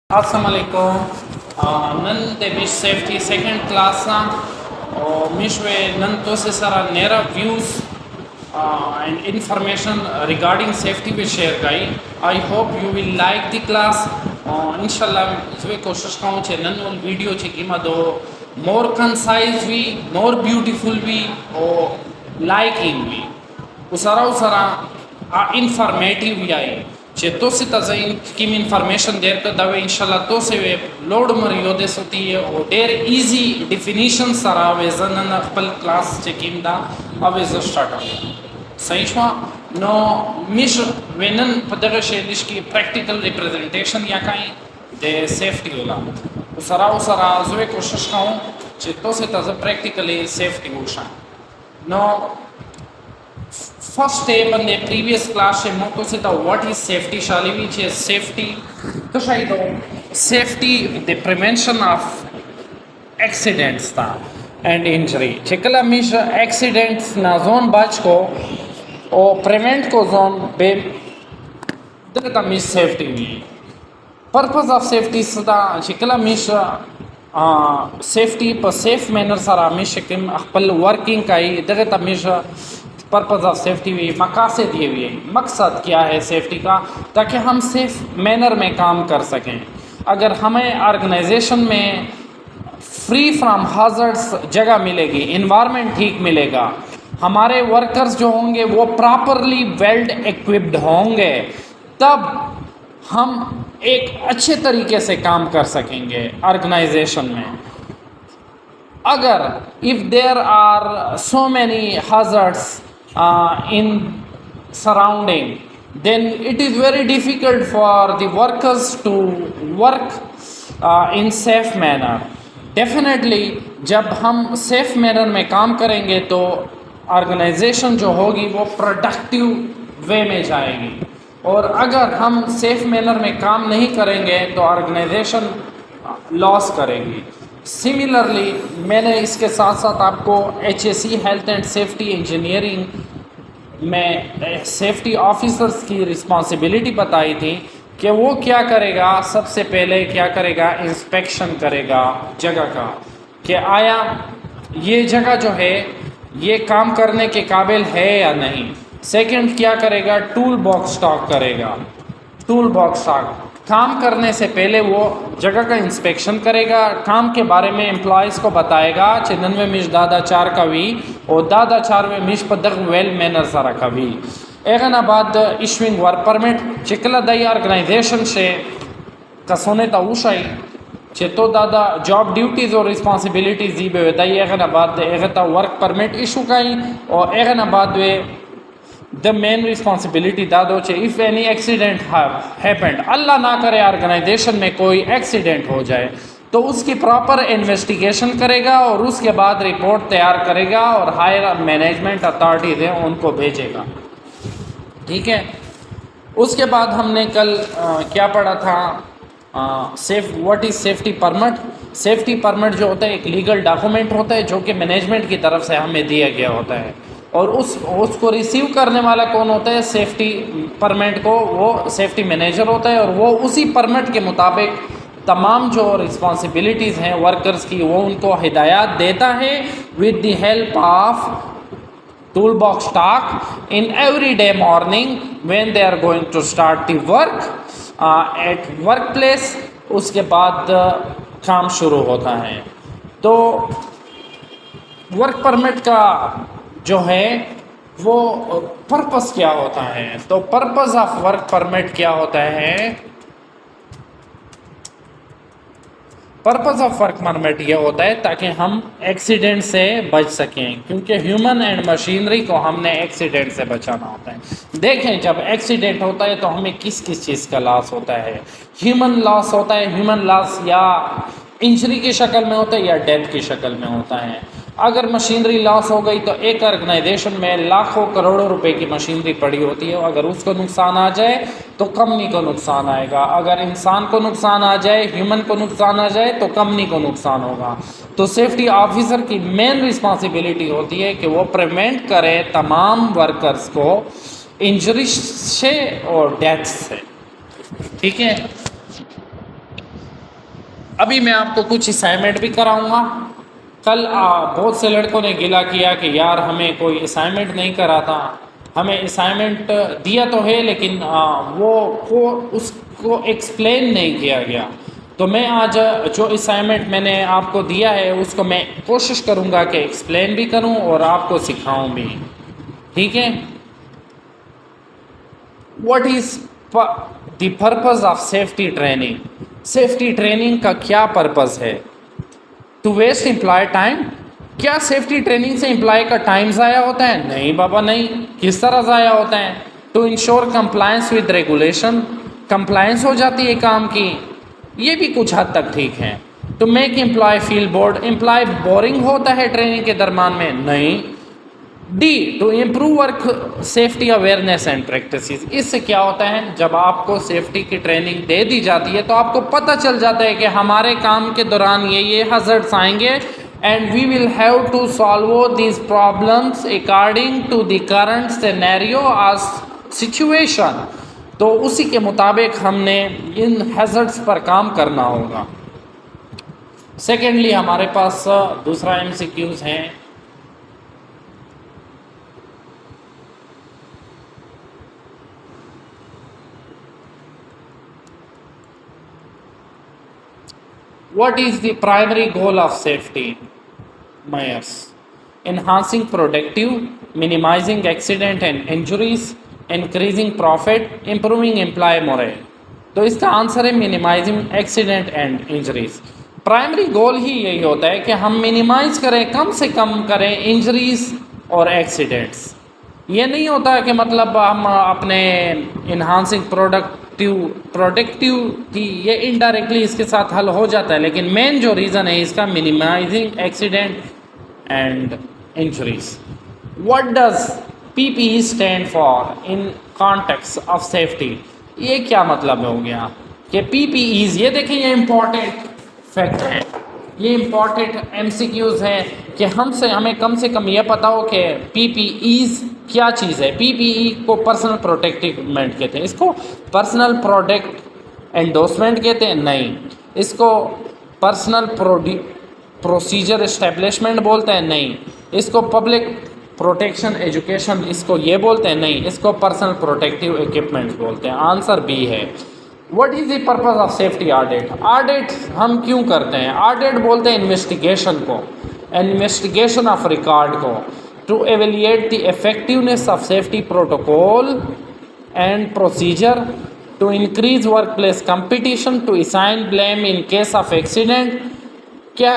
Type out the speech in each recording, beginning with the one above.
Assalamualaikum. Nan de mish safety second class na mish we nan to se sara nera views and information regarding safety we share gai. I hope you will like the class. Inshallah we कोशिश करूँ che nan wal video che kima do more concise we, more beautiful we, or liking we. usara informative we आई. चे तो से तज़ाइन किम information देर का दवे इंशाल्लाह तो से वे load मरियो दे सोती है और देर इजी डिफिनीशन सारा वे जनन अकबल क्लास चे किम दा अब इज स्टार्ट हो सही छवा नो मिश वेनन पदर शेलिश की प्रैक्टिकल रिप्रेजेंटेशन या कहीं दे सेफ्टी होला उसरा जोए कोशिश करूं चे तो से तज़ प्रैक्टिकली सेफ्टी होशा नो first step in the previous class से मोटो से था what is safety शाली भी चे safety तो शायद safety the prevention of accidents था and injury चेकला मिश accidents ना zone बाज को और prevent को zone बे दरता मिश safety भी purpose of safety सदा चेकला मिश safety पर safe manner सारा मिश किम अकबल working का ही दरता मिश पर्पज़ ऑफ सेफ्टी भी मकासद ये भी है मकसद क्या है सेफ्टी का ताकि हम सेफ मैनर में काम कर सकें। अगर हमें ऑर्गेनाइजेशन में फ्री फ्रॉम हाजर्ड्स जगह मिलेगी, इन्वायरमेंट ठीक मिलेगा, हमारे वर्कर्स जो होंगे वो प्रॉपरली वेल इक्विप्ड होंगे, तब हम एक अच्छे तरीके से काम कर सकेंगे ऑर्गेनाइजेशन में। अगर if there are so many hazards in surrounding, then it is very difficult for the workers to work in safe manner. Definitely जब हम safe manner में काम करेंगे तो organization जो होगी वो productive way में जाएगी, और अगर हम safe manner में काम नहीं करेंगे तो organization लॉस करेगी। सिमिलरली मैंने इसके साथ साथ आपको HSE health and safety engineering में सेफ्टी ऑफिसर्स की रिस्पॉन्सिबिलिटी बताई थी कि वो क्या करेगा, सबसे पहले क्या करेगा, इंस्पेक्शन करेगा जगह का कि आया ये जगह जो है ये काम करने के काबिल है या नहीं। सेकंड क्या करेगा, टूल बॉक्स स्टॉक करेगा। टूल बॉक्स स्टॉक काम करने से पहले वो जगह का इंस्पेक्शन करेगा, काम के बारे में एम्प्लॉयज़ को बताएगा चिन्नवे मिश दादा चार का वी और दादा चारवे मिश पदक वेल मैनर सारा का वी एगना बाद इशविंग वर्क परमिट चिकला दई ऑर्गेनाइजेशन से कसोने ताऊशाई चे तो दादा जॉब ड्यूटीज़ और रिस्पॉन्सिबिलिटीज़ दी बे दई एगना बाद एगता वर्क परमिट इशू काई और एगना बाद वे the main responsibility दादो चे if any accident happened, अल्लाह ना करे ऑर्गेनाइजेशन में कोई एक्सीडेंट हो जाए तो उसकी प्रॉपर इन्वेस्टिगेशन करेगा और उसके बाद रिपोर्ट तैयार करेगा और हायर मैनेजमेंट अथॉरिटीज़ हैं उनको भेजेगा। ठीक है, उसके बाद हमने कल क्या पढ़ा था, what is safety permit. Safety permit जो होता है एक लीगल डॉक्यूमेंट होता है जो कि मैनेजमेंट की तरफ से हमें दिया गया होता है, और उसको रिसीव करने वाला कौन होता है, सेफ्टी परमिट को वो सेफ्टी मैनेजर होता है, और वो उसी परमिट के मुताबिक तमाम जो रिस्पॉन्सिबिलिटीज़ हैं वर्कर्स की वो उनको हिदायत देता है with the help of tool box talk in every day morning when they are going to start the work at work place. उसके बाद काम शुरू होता है। तो वर्क परमिट का जो है वो पर्पस क्या होता है, तो पर्पस ऑफ वर्क परमिट क्या होता है, पर्पस ऑफ वर्क परमिट ये होता है ताकि हम एक्सीडेंट से बच सकें, क्योंकि ह्यूमन एंड मशीनरी को हमने एक्सीडेंट से बचाना होता है। देखें जब एक्सीडेंट होता है तो हमें किस किस चीज़ का लॉस होता है, ह्यूमन लॉस होता है, ह्यूमन लॉस या इंजरी की शक्ल में होता है या डेथ की शक्ल में होता है। अगर मशीनरी लॉस हो गई तो एक ऑर्गेनाइजेशन में लाखों करोड़ों रुपए की मशीनरी पड़ी होती है, अगर उसको नुकसान आ जाए तो कंपनी को नुकसान आएगा, अगर इंसान को नुकसान आ जाए, ह्यूमन को नुकसान आ जाए तो कंपनी को नुकसान होगा। तो सेफ्टी ऑफिसर की मेन रिस्पॉन्सिबिलिटी होती है कि वो प्रिवेंट करे तमाम वर्कर्स को इंजरी से और डेथ से। ठीक है, अभी मैं आपको कुछ असाइनमेंट भी कराऊंगा। कल बहुत से लड़कों ने गिला किया कि यार हमें कोई असाइनमेंट नहीं करा था, हमें असाइनमेंट दिया तो है लेकिन वो उसको एक्सप्लेन नहीं किया गया। तो मैं आज जो असाइनमेंट मैंने आपको दिया है उसको मैं कोशिश करूँगा कि एक्सप्लेन भी करूँ और आपको सिखाऊँ भी, ठीक है। What is the purpose of safety training? Safety training का क्या पर्पज़ है? To waste employee time? क्या सेफ्टी ट्रेनिंग से एम्प्लॉय का टाइम ज़ाया होता है? नहीं बाबा नहीं। किस तरह ज़ाया होता है? To ensure compliance with regulation, compliance हो जाती है काम की, ये भी कुछ हद तक ठीक है। To make employee feel bored, employee boring होता है ट्रेनिंग के दरमान में? नहीं। D, to improve work safety awareness and practices. इससे क्या होता है, जब आपको सेफ्टी की ट्रेनिंग दे दी जाती है तो आपको पता चल जाता है कि हमारे काम के दौरान ये हज़ार्ड्स आएंगे and we will have to solve these problems according to the current scenario और सिचुएशन। तो उसी के मुताबिक हमने इन हैज़ार्ड्स पर काम करना होगा। सेकेंडली हमारे पास दूसरा MCQs है। What is the primary goal of safety measures? Enhancing productive, minimizing accident and injuries, increasing profit, improving employee morale. तो इसका आंसर है minimising accident and injuries. Primary goal ही यही होता है कि हम मिनिमाइज करें, कम से कम करें इंजरीज और एक्सीडेंट्स। ये नहीं होता कि मतलब हम अपने इन्हांसिंग प्रोडक्टिव की, ये इनडायरेक्टली इसके साथ हल हो जाता है, लेकिन मेन जो रीज़न है इसका minimizing accident and injuries. What does PPE stand for in context of safety? ये क्या मतलब हो गया कि PPEs, ये देखें ये इम्पॉर्टेंट फैक्ट है, ये इम्पॉर्टेंट MCQs हैं कि हमें कम से कम ये पता हो कि PPEs क्या चीज़ है। PPE को पर्सनल प्रोटेक्टिव इक्विपमेंट कहते हैं, इसको पर्सनल प्रोडक्ट एंडोर्समेंट कहते हैं? नहीं। इसको पर्सनल प्रोसीजर एस्टेब्लिशमेंट बोलते हैं? नहीं। इसको पब्लिक प्रोटेक्शन एजुकेशन इसको ये बोलते हैं? नहीं। इसको पर्सनल प्रोटेक्टिव इक्विपमेंट बोलते हैं। आंसर बी है। What is the purpose of safety audit? Audit हम क्यों करते हैं? ऑडिट बोलते हैं इन्वेस्टिगेशन को, इन्वेस्टिगेशन ऑफ रिकॉर्ड को, to evaluate the effectiveness of safety protocol and procedure, to increase workplace competition, to assign blame in case of accident. क्या?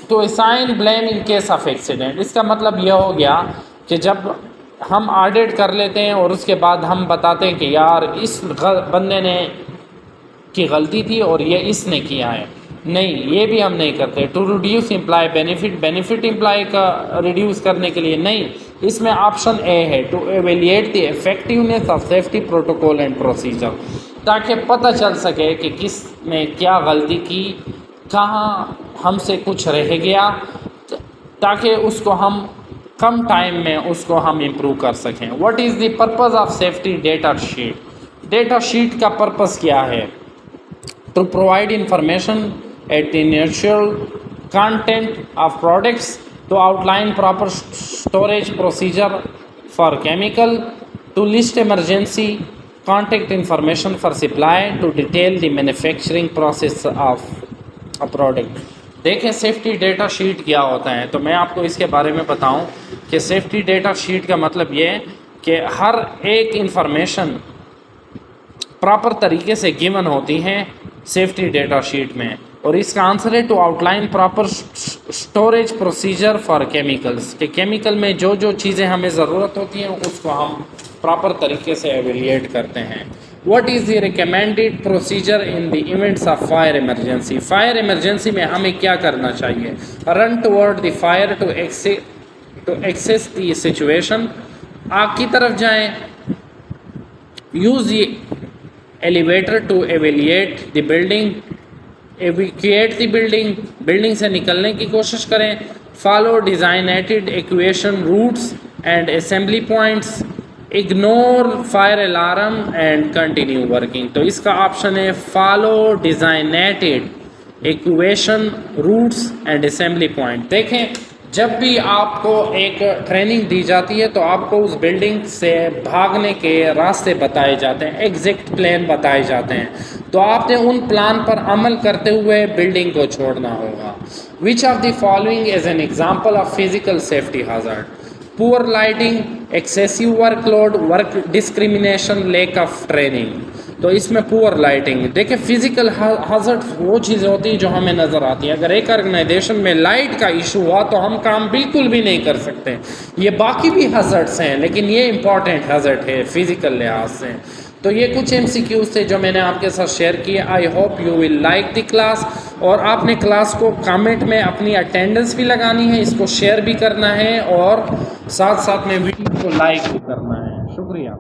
To assign blame in case of accident, इसका मतलब यह हो गया कि जब हम ऑडिट कर लेते हैं और उसके बाद हम बताते हैं कि यार इस बंदे ने की गलती थी और ये इसने किया है, नहीं, ये भी हम नहीं करते। To reduce employee benefit employee का रिड्यूस करने के लिए नहीं। इसमें ऑप्शन ए है, to evaluate the effectiveness of safety protocol and procedure, ताकि पता चल सके कि किसने क्या गलती की, कहाँ हमसे कुछ रह गया, ताकि उसको हम कम टाइम में उसको हम इम्प्रूव कर सकें। What is the purpose of safety data sheet? Data sheet का पर्पज़ क्या है? To provide information at the initial content of products, to outline proper storage procedure for chemical, to list emergency contact information for supply, to detail the manufacturing process of a product। देखें safety data sheet क्या होता है, तो मैं आपको इसके बारे में बताऊं कि सेफ्टी डेटा शीट का मतलब ये है कि हर एक इंफॉर्मेशन प्रॉपर तरीके से गिवन होती हैं सेफ्टी डेटा शीट में, और इसका आंसर है to outline proper storage procedure for chemicals, कि केमिकल में जो जो चीज़ें हमें ज़रूरत होती हैं उसको हम प्रॉपर तरीके से एवेल्युएट करते हैं। What is the recommended procedure in the events of fire emergency? Fire emergency में हमें क्या करना चाहिए? Run toward the fire to access the situation, आग की तरफ जाएं। Use elevator to evaluate the building, evacuate the building, building से निकलने की कोशिश करें। Follow designated equation routes and assembly points, ignore fire alarm and continue working. तो इसका ऑप्शन है follow designated equation, routes and assembly point. देखें, जब भी आपको एक ट्रेनिंग दी जाती है तो आपको उस बिल्डिंग से भागने के रास्ते बताए जाते हैं, एग्जैक्ट प्लान बताए जाते हैं, तो आपने उन प्लान पर अमल करते हुए बिल्डिंग को छोड़ना होगा। Which of the following is an example of physical safety hazard? Poor lighting, excessive workload, work discrimination, lack of training. तो इसमें पुअर लाइटिंग, देखिए फिजिकल hazard वो चीज़ें होती हैं जो हमें नज़र आती है। अगर एक ऑर्गेनाइजेशन में लाइट का इशू हुआ तो हम काम बिल्कुल भी नहीं कर सकते। ये बाकी भी hazards हैं, लेकिन ये इंपॉर्टेंट hazard है फिजिकल लिहाज से। तो ये कुछ MCQs थे जो मैंने आपके साथ शेयर किए। I hope you will like the class. और आपने क्लास को कमेंट में अपनी अटेंडेंस भी लगानी है, इसको शेयर भी करना है और साथ साथ में वीडियो को लाइक भी करना है। शुक्रिया।